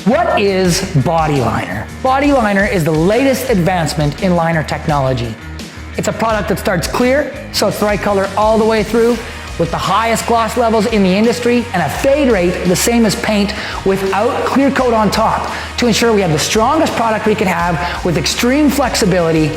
What is Bodyliner? Bodyliner is the latest advancement in liner technology. It's a product that starts clear, so it's the right color all the way through, with the highest gloss levels in the industry and a fade rate the same as paint without clear coat on top to ensure we have the strongest product we could have with extreme flexibility,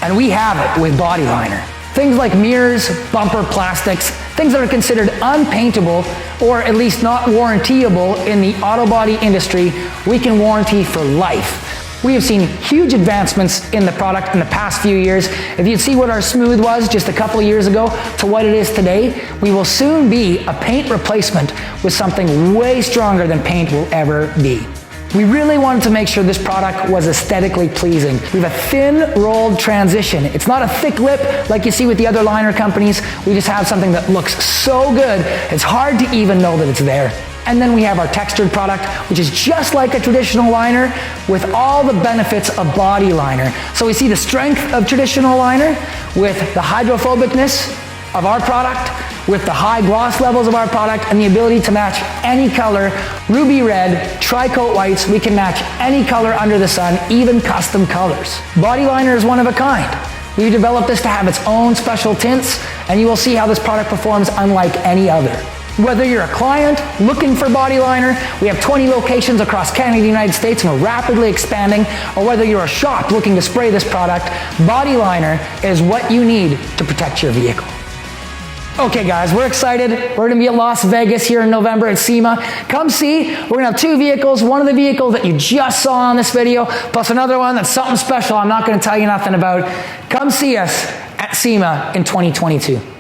and we have it with Bodyliner. Things like mirrors, bumper plastics, things that are considered unpaintable or at least not warrantyable in the auto body industry, we can warranty for life. We have seen huge advancements in the product in the past few years. If you'd see what our Smooth was just a couple of years ago to what it is today, we will soon be a paint replacement with something way stronger than paint will ever be. We really wanted to make sure this product was aesthetically pleasing. We have a thin rolled transition. It's not a thick lip like you see with the other liner companies. We just have something that looks so good, it's hard to even know that it's there. And then we have our textured product, which is just like a traditional liner with all the benefits of Bodyliner. So we see the strength of traditional liner with the hydrophobicness of our product, with the high gloss levels of our product, and the ability to match any color. Ruby red, tri-coat whites, we can match any color under the sun, even custom colors. Bodyliner is one of a kind. We've developed this to have its own special tints, and you will see how this product performs unlike any other. Whether you're a client looking for Bodyliner, we have 20 locations across Canada and the United States and we're rapidly expanding, or whether you're a shop looking to spray this product, Bodyliner is what you need to protect your vehicle. Okay guys, we're excited. We're gonna be at Las Vegas here in November at SEMA. Come see, we're gonna have two vehicles. One of the vehicles that you just saw on this video, plus another one that's something special I'm not gonna tell you nothing about. Come see us at SEMA in 2022.